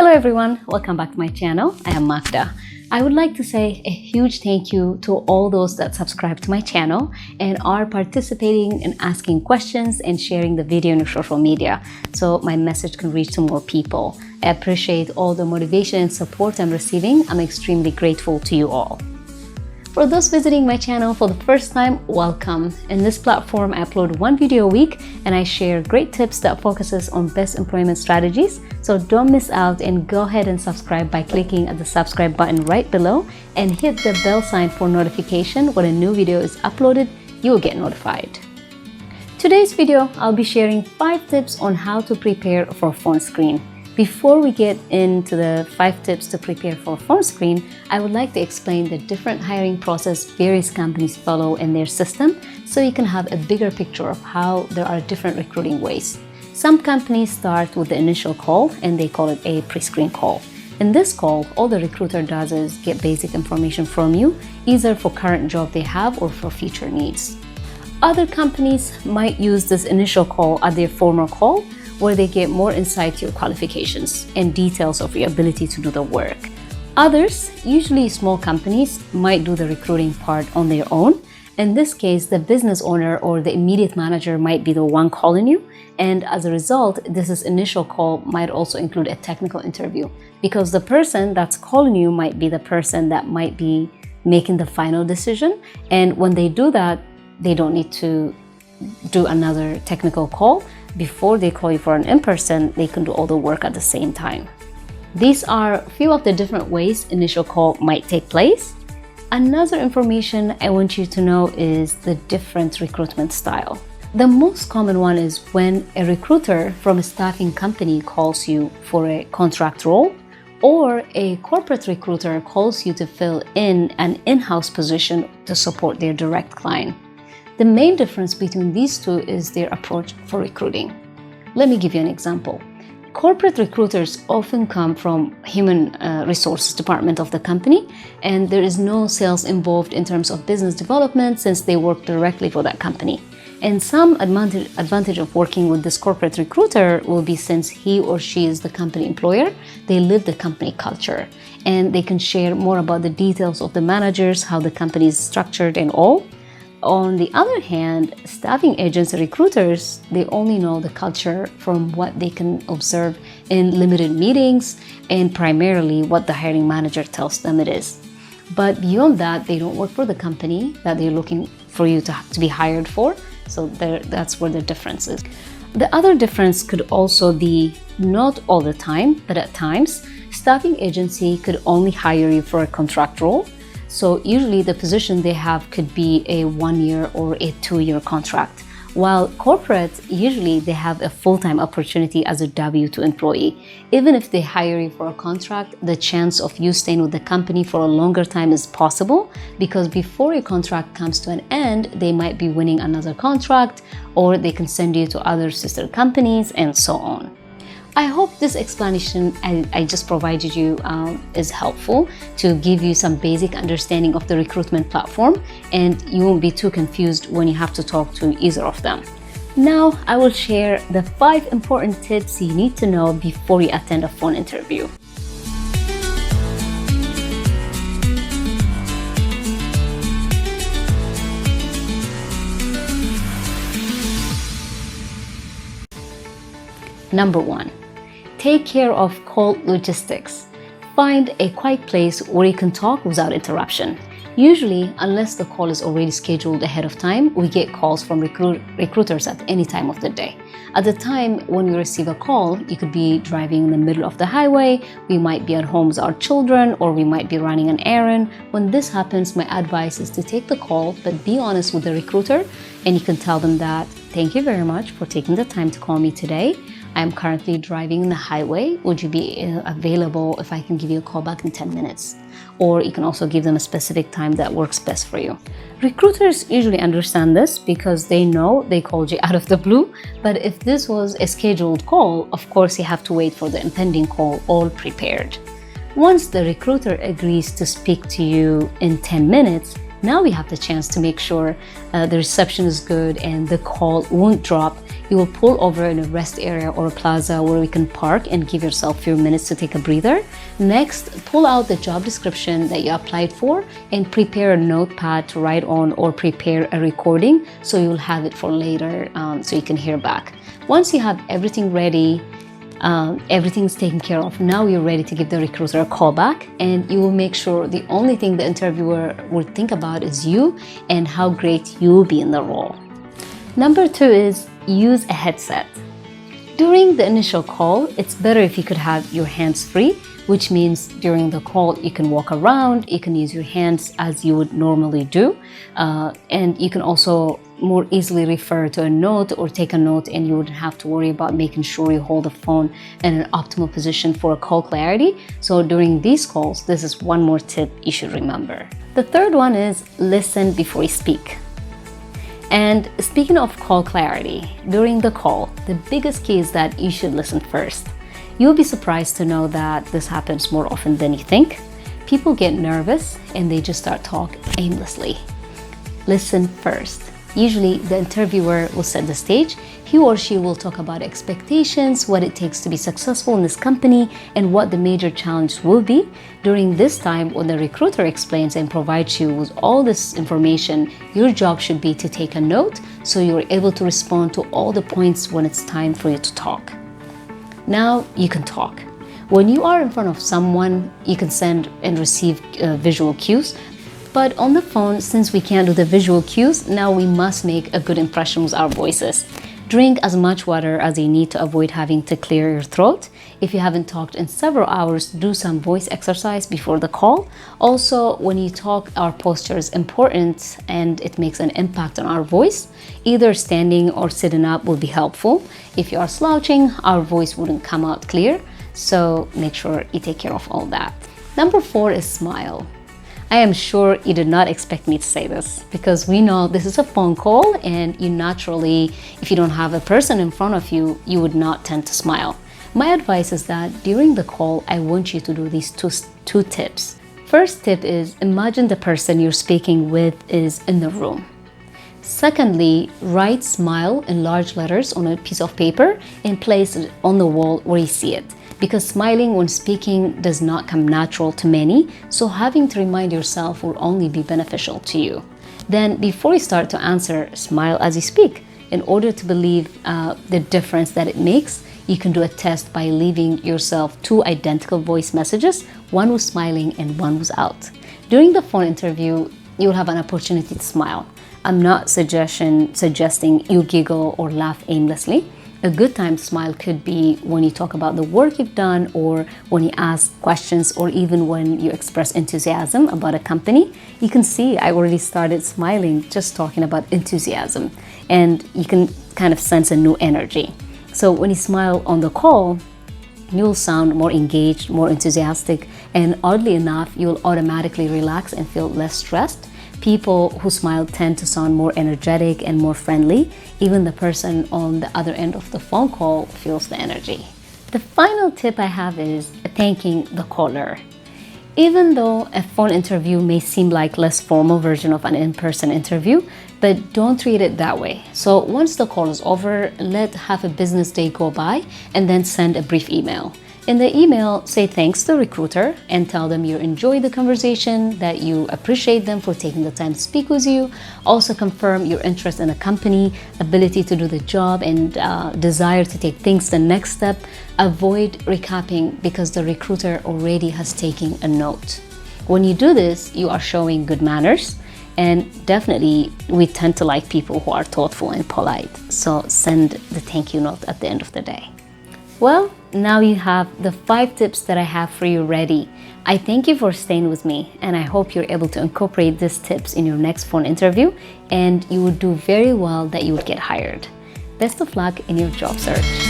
Hello everyone, welcome back to my channel. I am Magda. I would like to say a huge thank you to all those that subscribe to my channel and are participating and asking questions and sharing the video on your social media so my message can reach to more people. I appreciate all the motivation and support I'm receiving. I'm extremely grateful to you all. For those visiting my channel for the first time, welcome. In this platform, I upload one video a week and I share great tips that focuses on best employment strategies. So don't miss out and go ahead and subscribe by clicking at the subscribe button right below and hit the bell sign for notification when a new video is uploaded. You will get notified. Today's video, I'll be sharing 5 tips on how to prepare for a phone screen. Before we get into the 5 tips to prepare for a phone screen, I would like to explain the different hiring process various companies follow in their system so you can have a bigger picture of how there are different recruiting ways. Some companies start with the initial call and they call it a pre-screen call. In this call, all the recruiter does is get basic information from you, either for current job they have or for future needs. Other companies might use this initial call at their formal call, where they get more insight to your qualifications and details of your ability to do the work. Others, usually small companies, might do the recruiting part on their own. In this case, the business owner or the immediate manager might be the one calling you, and as a result, this initial call might also include a technical interview because the person that's calling you might be the person that might be making the final decision, and when they do that, they don't need to do another technical call. Before they call you for an in-person, they can do all the work at the same time. These are a few of the different ways initial call might take place. Another information I want you to know is the different recruitment style. The most common one is when a recruiter from a staffing company calls you for a contract role, or a corporate recruiter calls you to fill in an in-house position to support their direct client. The main difference between these two is their approach for recruiting. Let me give you an example. Corporate recruiters often come from human resources department of the company, and there is no sales involved in terms of business development since they work directly for that company. And some advantage of working with this corporate recruiter will be since he or she is the company employer, they live the company culture and they can share more about the details of the managers, how the company is structured and all. On the other hand, staffing agents and recruiters, they only know the culture from what they can observe in limited meetings and primarily what the hiring manager tells them it is. But beyond that, they don't work for the company that they're looking for you to be hired for. So that's where the difference is. The other difference could also be not all the time, but at times, staffing agency could only hire you for a contract role. So usually the position they have could be a 1-year or a 2-year contract, while corporate, usually they have a full-time opportunity as a W-2 employee. Even if they hire you for a contract, the chance of you staying with the company for a longer time is possible because before your contract comes to an end, they might be winning another contract or they can send you to other sister companies and so on. I hope this explanation I just provided you is helpful to give you some basic understanding of the recruitment platform and you won't be too confused when you have to talk to either of them. Now I will share the 5 important tips you need to know before you attend a phone interview. Number 1. Take care of call logistics. Find a quiet place where you can talk without interruption. Usually, unless the call is already scheduled ahead of time, we get calls from recruiters at any time of the day. At the time when we receive a call, you could be driving in the middle of the highway, we might be at home with our children, or we might be running an errand. When this happens, my advice is to take the call, but be honest with the recruiter, and you can tell them that, thank you very much for taking the time to call me today. I'm currently driving in the highway. Would you be available if I can give you a call back in 10 minutes? Or you can also give them a specific time that works best for you. Recruiters usually understand this because they know they called you out of the blue. But if this was a scheduled call, of course you have to wait for the impending call all prepared. Once the recruiter agrees to speak to you in 10 minutes, Now we have the chance to make sure the reception is good and the call won't drop. You will pull over in a rest area or a plaza where we can park and give yourself a few minutes to take a breather. Next, pull out the job description that you applied for and prepare a notepad to write on, or prepare a recording so you'll have it for later so you can hear back. Once you have everything ready, everything's taken care of, now you're ready to give the recruiter a call back, and you will make sure the only thing the interviewer will think about is you and how great you'll be in the role. Number 2 is use a headset. During the initial call, it's better if you could have your hands free, which means during the call you can walk around, you can use your hands as you would normally do, and you can also more easily refer to a note or take a note, and you wouldn't have to worry about making sure you hold the phone in an optimal position for a call clarity. So during these calls, this is one more tip you should remember. The third one is listen before you speak. And speaking of call clarity, during the call, the biggest key is that you should listen first. You'll be surprised to know that this happens more often than you think. People get nervous and they just start talking aimlessly. Listen first. Usually the interviewer will set the stage. He or she will talk about expectations, what it takes to be successful in this company, and what the major challenge will be. During this time, when the recruiter explains and provides you with all this information, your job should be to take a note so you're able to respond to all the points when it's time for you to talk. Now you can talk. When you are in front of someone, you can send and receive visual cues. But on the phone, since we can't do the visual cues, now we must make a good impression with our voices. Drink as much water as you need to avoid having to clear your throat. If you haven't talked in several hours, do some voice exercise before the call. Also, when you talk, our posture is important and it makes an impact on our voice. Either standing or sitting up will be helpful. If you are slouching, our voice wouldn't come out clear. So make sure you take care of all that. Number 4 is smile. I am sure you did not expect me to say this, because we know this is a phone call and you naturally, if you don't have a person in front of you, you would not tend to smile. My advice is that during the call, I want you to do these two tips. First tip is imagine the person you're speaking with is in the room. Secondly, write smile in large letters on a piece of paper and place it on the wall where you see it. Because smiling when speaking does not come natural to many, so having to remind yourself will only be beneficial to you. Then, before you start to answer, smile as you speak. In order to believe the difference that it makes, you can do a test by leaving yourself 2 identical voice messages, one was smiling and one was out. During the phone interview, you'll have an opportunity to smile. I'm not suggesting you giggle or laugh aimlessly. A good time to smile could be when you talk about the work you've done, or when you ask questions, or even when you express enthusiasm about a company. You can see I already started smiling just talking about enthusiasm, and you can kind of sense a new energy. So when you smile on the call, you'll sound more engaged, more enthusiastic, and oddly enough, you'll automatically relax and feel less stressed. People who smile tend to sound more energetic and more friendly. Even the person on the other end of the phone call feels the energy. The final tip I have is thanking the caller. Even though a phone interview may seem like less formal version of an in-person interview, but don't treat it that way. So once the call is over, let half a business day go by and then send a brief email. In the email, say thanks to the recruiter and tell them you enjoyed the conversation, that you appreciate them for taking the time to speak with you. Also confirm your interest in the company, ability to do the job, and desire to take things the next step. Avoid recapping because the recruiter already has taken a note. When you do this, you are showing good manners, and definitely we tend to like people who are thoughtful and polite. So send the thank you note at the end of the day. Well, now you have the 5 tips that I have for you ready. I thank you for staying with me, and I hope you're able to incorporate these tips in your next phone interview, and you would do very well that you would get hired. Best of luck in your job search.